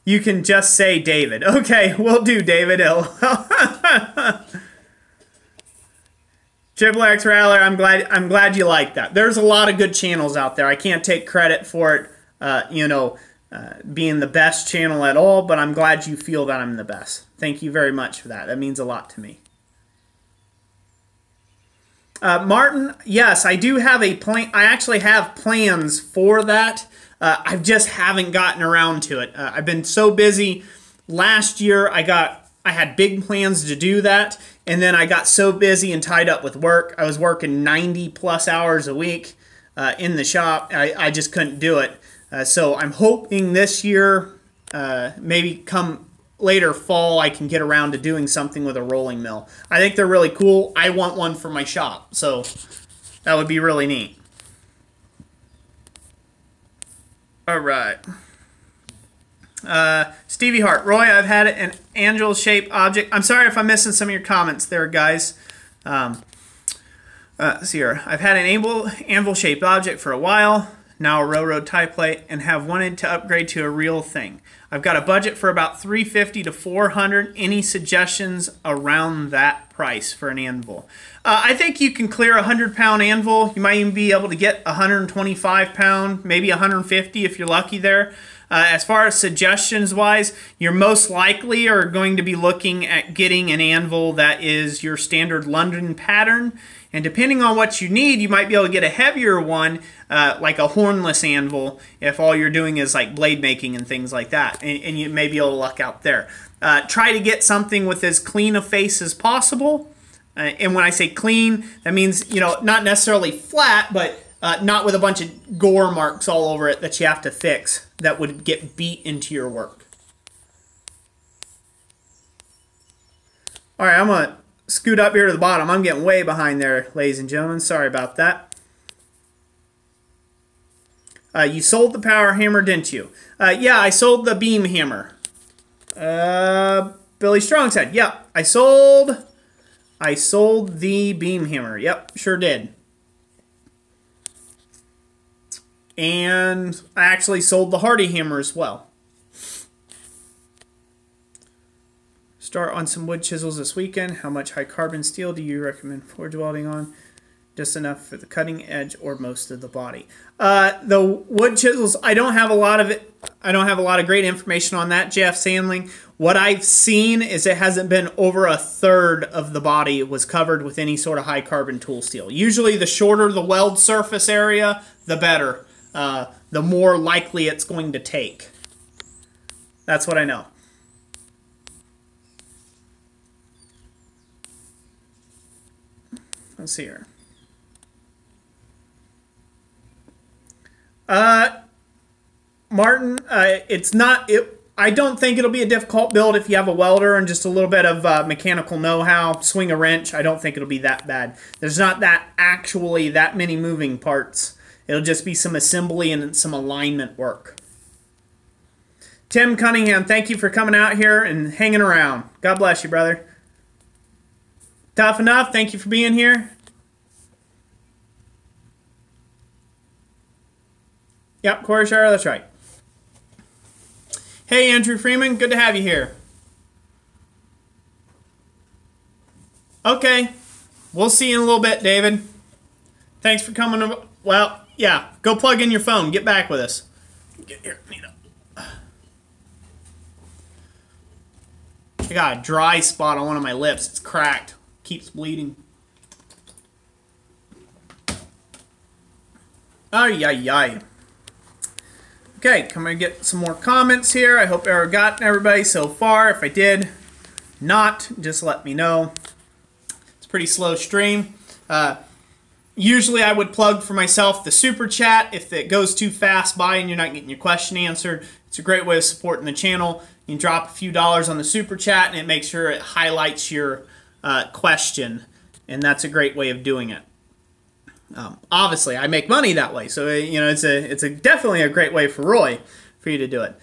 You can just say David. Okay, we'll do David L. Triple X Rattler, I'm glad you like that. There's a lot of good channels out there. I can't take credit for it, being the best channel at all, but I'm glad you feel that I'm the best. Thank you very much for that. That means a lot to me. Martin, yes, I do have a plan. I actually have plans for that. I just haven't gotten around to it. I've been so busy. Last year, I had big plans to do that, and then I got so busy and tied up with work. I was working 90-plus hours a week in the shop. I just couldn't do it. So I'm hoping this year, maybe come later fall, I can get around to doing something with a rolling mill. I think they're really cool. I want one for my shop, so that would be really neat. All right. Stevie Hart. Roy, I've had an angel-shaped object. I'm sorry if I'm missing some of your comments there, guys. Let's see here. I've had an anvil-shaped object for a while, now a railroad tie plate, and have wanted to upgrade to a real thing. I've got a budget for about $350 to $400. Any suggestions around that price for an anvil? I think you can clear a 100-pound anvil. You might even be able to get a 125-pound, maybe 150 if you're lucky there. As far as suggestions wise, you're most likely are going to be looking at getting an anvil that is your standard London pattern. And depending on what you need, you might be able to get a heavier one, like a hornless anvil, if all you're doing is like blade making and things like that. And you may be able to luck out there. Try to get something with as clean a face as possible. And when I say clean, that means, you know, not necessarily flat, but not with a bunch of gore marks all over it that you have to fix that would get beat into your work. All right, I'm going to scoot up here to the bottom. I'm getting way behind there, ladies and gentlemen. Sorry about that. You sold the power hammer, didn't you? Yeah, I sold the beam hammer. Billy Strong said, yep, I sold the beam hammer. Yep, sure did. And I actually sold the Hardy hammer as well. Start on some wood chisels this weekend. How much high carbon steel do you recommend forge welding on? Just enough for the cutting edge or most of the body. The wood chisels, I don't have a lot of it. I don't have a lot of great information on that, Jeff Sandling. What I've seen is it hasn't been over a third of the body was covered with any sort of high carbon tool steel. Usually the shorter the weld surface area, the better. The more likely it's going to take. That's what I know. Let's see here. Martin, it's not. I don't think it'll be a difficult build if you have a welder and just a little bit of mechanical know-how. Swing a wrench. I don't think it'll be that bad. There's not actually that many moving parts. It'll just be some assembly and some alignment work. Tim Cunningham, thank you for coming out here and hanging around. God bless you, brother. Tough Enough, thank you for being here. Yep, Corey Shire, that's right. Hey, Andrew Freeman, good to have you here. Okay, we'll see you in a little bit, David. Thanks for coming. Well, yeah, go plug in your phone. Get back with us. Get here, Nina. I got a dry spot on one of my lips. It's cracked. Keeps bleeding. Ay, ay, ay. Okay, come and get some more comments here. I hope I've gotten everybody so far. If I did not, just let me know. It's a pretty slow stream. Usually I would plug for myself the super chat. If it goes too fast by and you're not getting your question answered, it's a great way of supporting the channel. You can drop a few dollars on the super chat and it makes sure it highlights your question, and that's a great way of doing it. Obviously, I make money that way, so you know it's definitely a great way for Roy for you to do it.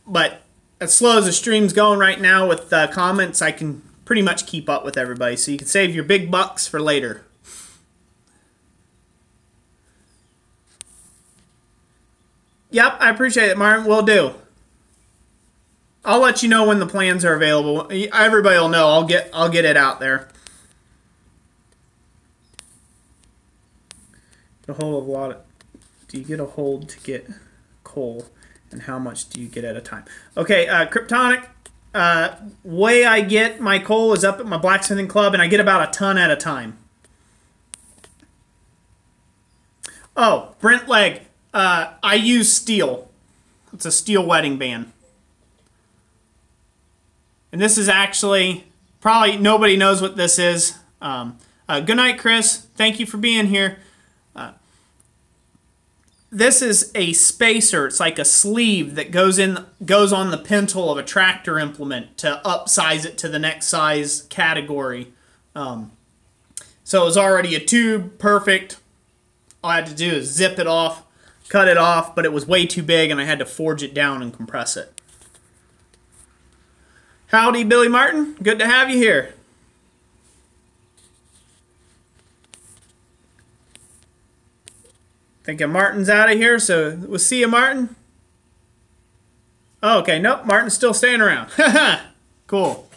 But as slow as the stream's going right now with comments, I can pretty much keep up with everybody, so you can save your big bucks for later. Yep, I appreciate it, Martin. Will do. I'll let you know when the plans are available. Everybody will know. I'll get it out there. Get a hold of a lot of. Do you get a hold to get coal, and how much do you get at a time? Okay, Kryptonic. Way I get my coal is up at my blacksmithing club, and I get about a ton at a time. Oh, Brent Legg. I use steel. It's a steel wedding band. And this is actually, probably nobody knows what this is. Good night, Chris. Thank you for being here. This is a spacer. It's like a sleeve that goes on the pintle of a tractor implement to upsize it to the next size category. So it was already a tube, perfect. All I had to do is zip it off, cut it off, but it was way too big and I had to forge it down and compress it. Howdy, Billy Martin. Good to have you here. Thinking Martin's out of here, so we'll see you, Martin. Oh, okay. Nope, Martin's still staying around. Cool.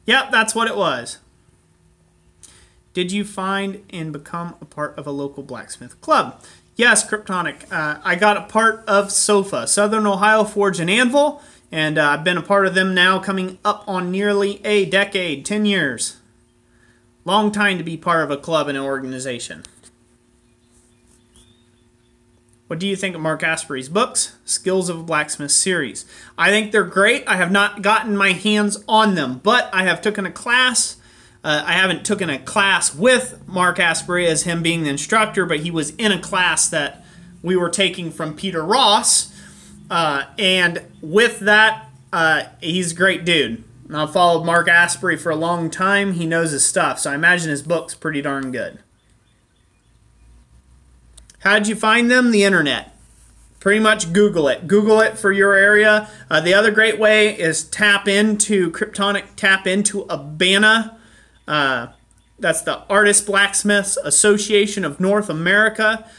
Yep, that's what it was. Did you find and become a part of a local blacksmith club? Yes, Kryptonic. I got a part of SOFA, Southern Ohio Forge and Anvil, and I've been a part of them now coming up on nearly a decade, 10 years. Long time to be part of a club and an organization. What do you think of Mark Asprey's books, Skills of a Blacksmith series? I think they're great. I have not gotten my hands on them, but I have taken a class. I haven't taken a class with Mark Asprey as him being the instructor, but he was in a class that we were taking from Peter Ross. And with that, he's a great dude. And I've followed Mark Asprey for a long time. He knows his stuff, so I imagine his book's pretty darn good. How did you find them? The internet. Pretty much Google it. Google it for your area. The other great way is tap into Kryptonic, tap into Abana. That's the Artist Blacksmiths Association of North America.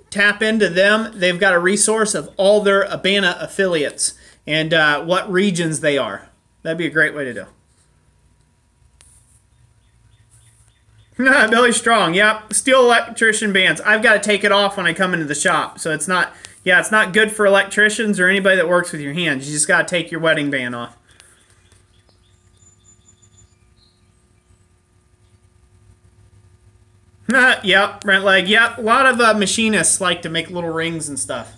Tap into them. They've got a resource of all their Abana affiliates and what regions they are. That'd be a great way to do. Billy Strong, yep. Steel electrician bands. I've got to take it off when I come into the shop. So it's not, yeah, it's not good for electricians or anybody that works with your hands. You just got to take your wedding band off. Yep, Brent Leg. Yep, a lot of machinists like to make little rings and stuff.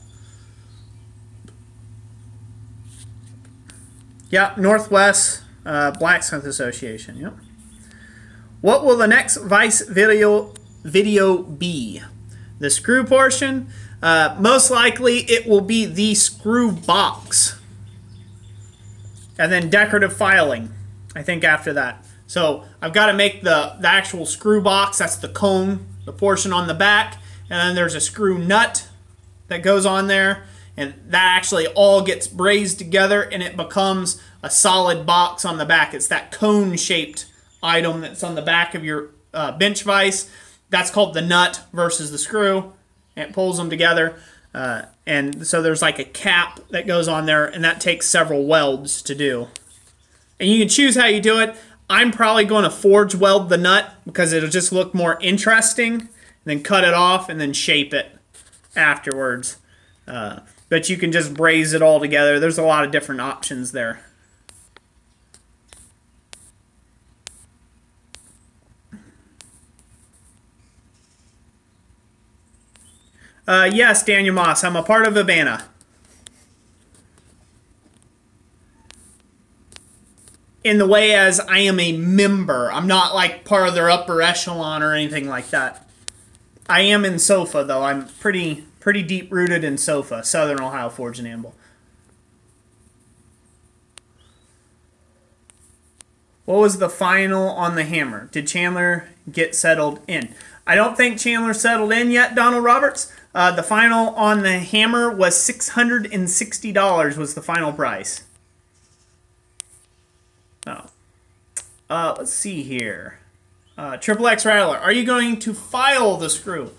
Yep, Northwest Blacksmith Association. Yep. What will the next Vice video be? The screw portion? Most likely it will be the screw box. And then decorative filing, I think, after that. So I've got to make the actual screw box. That's the cone, the portion on the back. And then there's a screw nut that goes on there. And that actually all gets brazed together and it becomes a solid box on the back. It's that cone-shaped item that's on the back of your bench vise. That's called the nut versus the screw. And it pulls them together. And so there's like a cap that goes on there, and that takes several welds to do. And you can choose how you do it. I'm probably going to forge weld the nut because it'll just look more interesting, and then cut it off and then shape it afterwards. But you can just braze it all together. There's a lot of different options there. Yes, Daniel Moss, I'm a part of Abana. In the way as I am a member. I'm not like part of their upper echelon or anything like that. I am in SOFA, though. I'm pretty deep-rooted in SOFA, Southern Ohio Forge and Anvil. What was the final on the hammer? Did Chandler get settled in? I don't think Chandler settled in yet, Donald Roberts. The final on the hammer was $660 was the final price. Oh. Let's see here. Triple X Rattler, are you going to file the screw?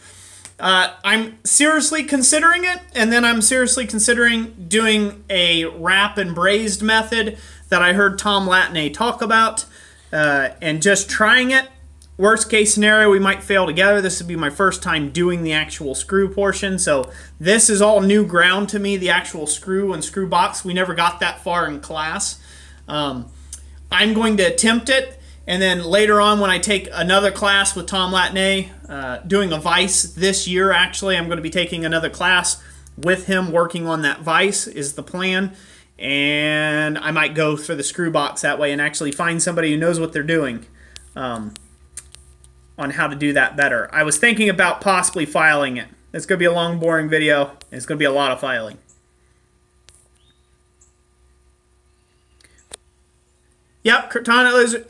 I'm seriously considering it, and then I'm seriously considering doing a wrap and brazed method that I heard Tom Latney talk about, and just trying it. Worst case scenario, we might fail together. This would be my first time doing the actual screw portion, so this is all new ground to me, the actual screw and screw box. We never got that far in class. I'm going to attempt it, and then later on when I take another class with Tom Latney, doing a vise this year actually, I'm going to be taking another class with him working on that vise is the plan, and I might go for the screw box that way and actually find somebody who knows what they're doing. On how to do that better. I was thinking about possibly filing it. It's going to be a long, boring video. And it's going to be a lot of filing. Yep, Kryptonic Lizard.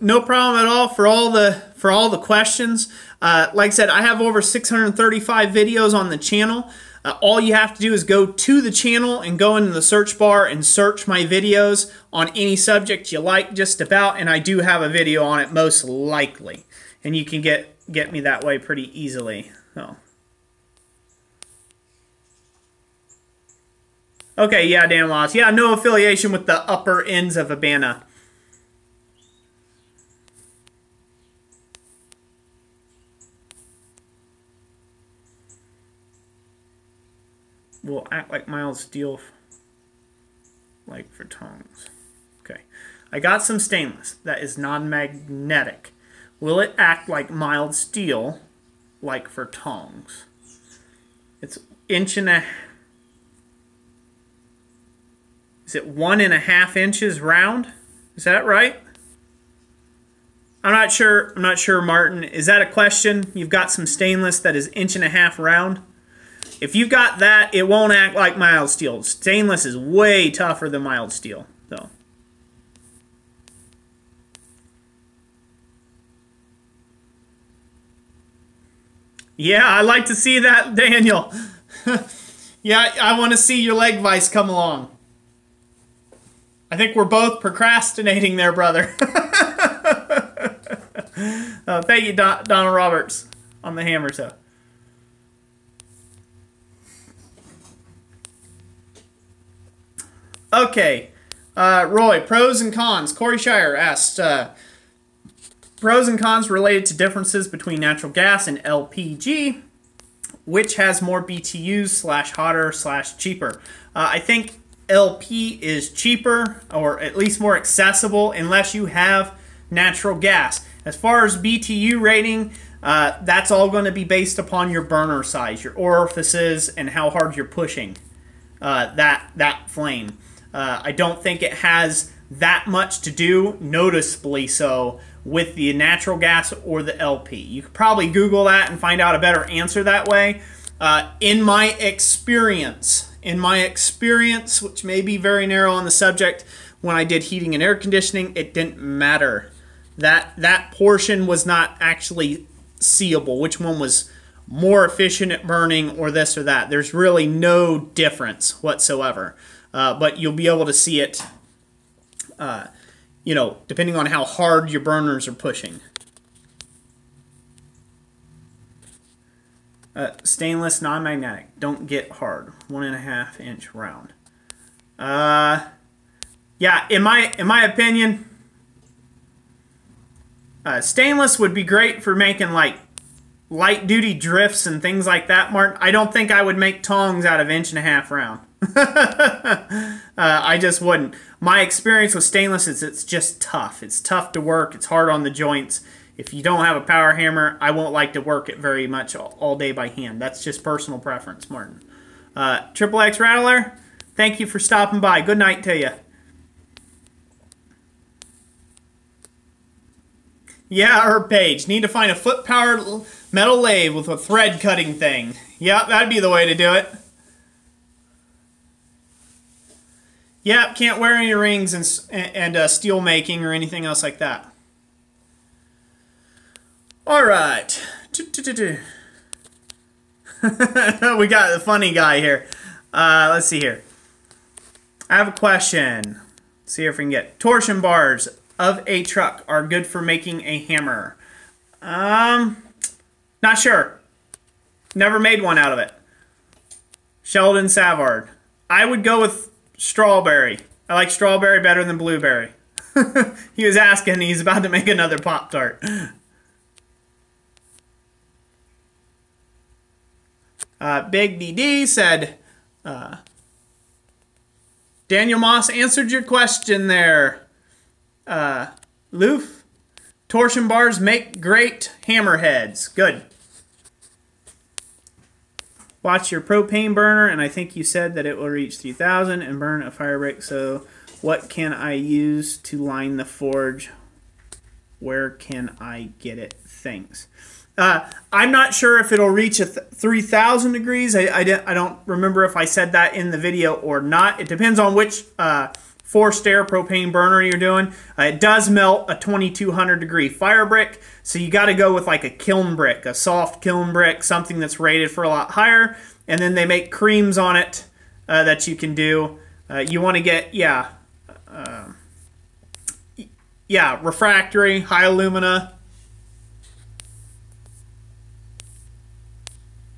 No problem at all for all the questions. Like I said, I have over 635 videos on the channel. All you have to do is go to the channel and go into the search bar and search my videos on any subject you like just about, and I do have a video on it most likely. And you can get me that way pretty easily. Oh. Okay, yeah, Dan Loss. Yeah, no affiliation with the upper ends of Abana. will act like mild steel, like for tongs. Okay. I got some stainless that is non-magnetic. Will it act like mild steel, like for tongs? It's inch and a... Is it 1.5 inches round? Is that right? I'm not sure. I'm not sure, Martin. Is that a question? You've got some stainless that is 1.5 inches round. If you've got that, it won't act like mild steel. Stainless is way tougher than mild steel, though. Yeah, I like to see that, Daniel. Yeah, I want to see your leg vise come along. I think we're both procrastinating there, brother. Thank you, Donald Roberts, on the hammer, so. Okay, Roy, pros and cons. Corey Shire asked, pros and cons related to differences between natural gas and LPG. Which has more BTUs / hotter / cheaper? I think LP is cheaper, or at least more accessible, unless you have natural gas. As far as BTU rating, that's all going to be based upon your burner size, your orifices, and how hard you're pushing that flame. I don't think it has that much to do, noticeably so, with the natural gas or the LP. You could probably Google that and find out a better answer that way. In my experience, which may be very narrow on the subject, when I did heating and air conditioning, it didn't matter. That portion was not actually seeable, which one was more efficient at burning or this or that. There's really no difference whatsoever. But you'll be able to see it, you know, depending on how hard your burners are pushing. Stainless, non-magnetic. Don't get hard. 1.5 inch round. Yeah, in my opinion, stainless would be great for making like light duty drifts and things like that, Martin. I don't think I would make tongs out of 1.5 inch round. I just wouldn't. My experience with stainless is it's just tough. It's tough to work. It's hard on the joints. If you don't have a power hammer, I won't like to work it very much all day by hand. That's just personal preference, Martin. Triple X Rattler, thank you for stopping by. Good night to you. Yeah, Herb Page. Need to find a foot-powered metal lathe with a thread cutting thing. Yeah, that'd be the way to do it. Yeah, can't wear any rings and steel making or anything else like that. All right. We got the funny guy here. Let's see here. I have a question. Let's see if we can get torsion bars of a truck are good for making a hammer. Not sure. Never made one out of it. Sheldon Savard. I would go with strawberry. I like strawberry better than blueberry. He was asking, he's about to make another Pop-Tart. Big DD said, Daniel Moss answered your question there. Loof, torsion bars make great hammerheads. Good. Watch your propane burner, and I think you said that it will reach 3,000 and burn a fire brick. So what can I use to line the forge? Where can I get it? Thanks. I'm not sure if it'll reach 3,000 degrees. I don't remember if I said that in the video or not. It depends on which forced air propane burner you're doing. It does melt a 2,200 degree fire brick, so you got to go with like a kiln brick, a soft kiln brick, something that's rated for a lot higher. And then they make creams on it that you can do. You want to get, yeah, refractory, high alumina.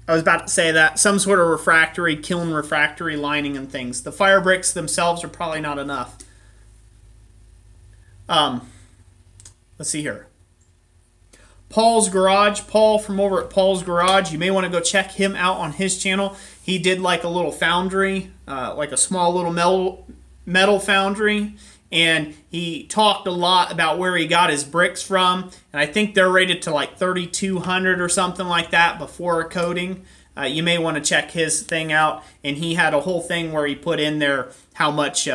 I was about to say that. Some sort of refractory, kiln refractory lining and things. The fire bricks themselves are probably not enough. Let's see here. Paul's Garage. Paul from over at Paul's Garage. You may want to go check him out on his channel. He did like a little foundry, like a small little metal foundry. And he talked a lot about where he got his bricks from. And I think they're rated to like 3,200 or something like that before coating. You may want to check his thing out. And he had a whole thing where he put in there how much you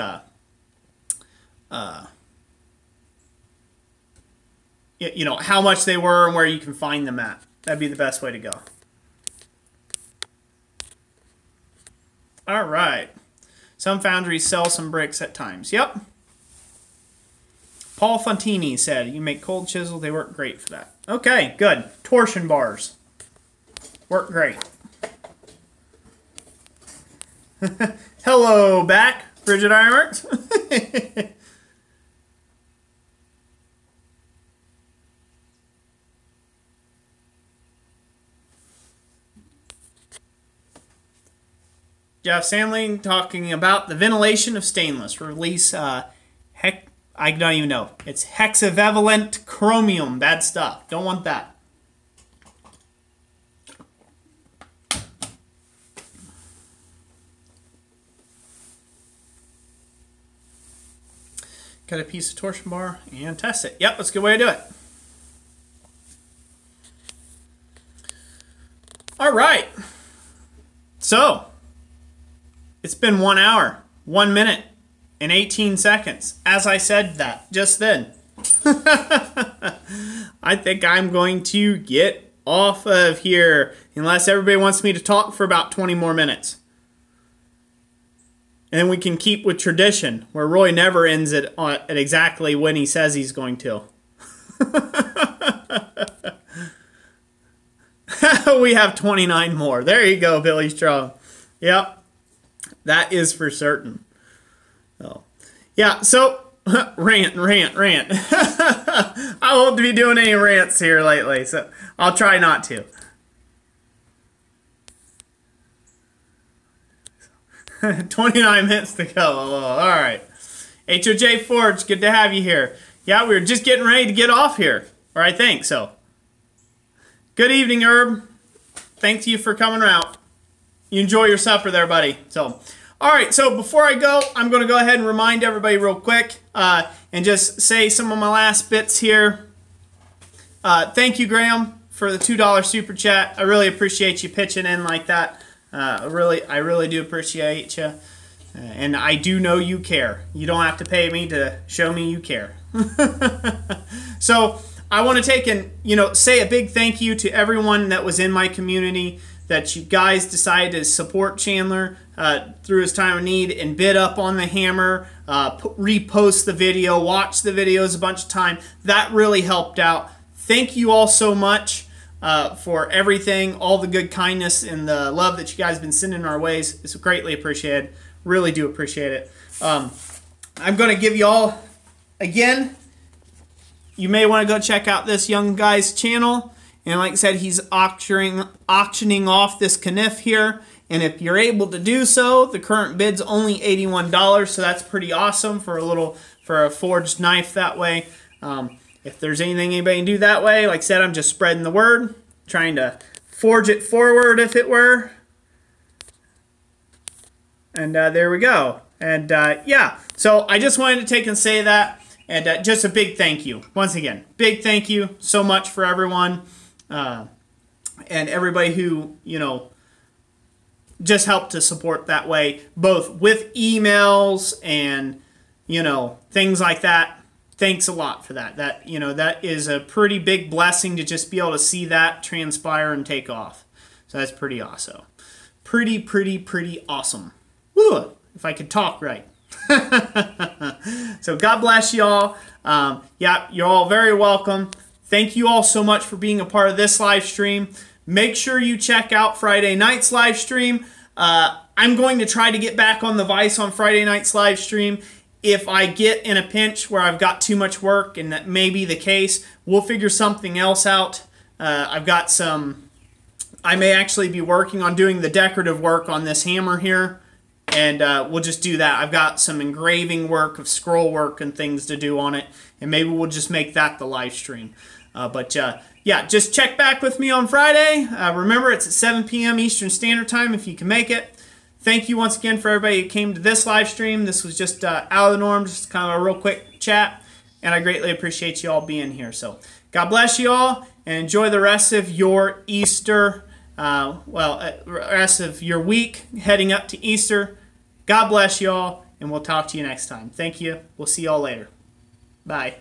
know, how much they were and where you can find them at. That'd be the best way to go. All right. Some foundries sell some bricks at times. Yep. Paul Fontini said, you make cold chisel. They work great for that. Okay, good. Torsion bars. Work great. Hello, back, Bridget Ironworks. Jeff Sandling talking about the ventilation of stainless. Release, I don't even know. It's hexavalent chromium. Bad stuff. Don't want that. Got a piece of torsion bar and test it. Yep, that's a good way to do it. All right. So, it's been 1 hour, 1 minute, and 18 seconds. As I said that just then. I think I'm going to get off of here unless everybody wants me to talk for about 20 more minutes. And then we can keep with tradition where Roy never ends it at exactly when he says he's going to. We have 29 more. There you go, Billy Strong. Yep. That is for certain. Oh. Yeah, so, rant. I won't be doing any rants here lately, so I'll try not to. 29 minutes to go. All right. HOJ Forge, good to have you here. Yeah, we were just getting ready to get off here, or I think so. Good evening, Herb. Thank you for coming out. You enjoy your supper there, buddy. So, all right, so before I go, I'm going to go ahead and remind everybody real quick and just say some of my last bits here. Thank you, Graham, for the $2 super chat. I really appreciate you pitching in like that. I really do appreciate you. And I do know you care. You don't have to pay me to show me you care. So I want to take and say a big thank you to everyone that was in my community, that you guys decided to support Chandler through his time of need and bid up on the hammer, repost the video, watch the videos a bunch of time. That really helped out. Thank you all so much for everything, all the good kindness and the love that you guys have been sending our ways. It's greatly appreciated. Really do appreciate it. I'm going to give you all, again, you may want to go check out this young guy's channel. And like I said, he's auctioning off this kniff here. And if you're able to do so, the current bid's only $81, so that's pretty awesome for a forged knife that way. If there's anything anybody can do that way, like I said, I'm just spreading the word, trying to forge it forward, if it were. And there we go. And yeah, so I just wanted to take and say that. And just a big thank you. Once again, big thank you so much for everyone. And everybody who, just helped to support that way, both with emails and, things like that. Thanks a lot for that. That is a pretty big blessing to just be able to see that transpire and take off. So that's pretty awesome. Pretty awesome. Woo! If I could talk right. So God bless you all. Yeah, you're all very welcome. Thank you all so much for being a part of this live stream. Make sure you check out Friday night's live stream. I'm going to try to get back on the Vice on Friday night's live stream. If I get in a pinch where I've got too much work, and that may be the case, we'll figure something else out. I've got some, I may actually be working on doing the decorative work on this hammer here, and we'll just do that. I've got some engraving work of scroll work and things to do on it, and maybe we'll just make that the live stream. But yeah, just check back with me on Friday. Remember, it's at 7 p.m. Eastern Standard Time if you can make it. Thank you once again for everybody who came to this live stream. This was just out of the norm, just kind of a real quick chat, and I greatly appreciate you all being here. So God bless you all, and enjoy the rest of your Easter, rest of your week heading up to Easter. God bless you all, and we'll talk to you next time. Thank you. We'll see you all later. Bye.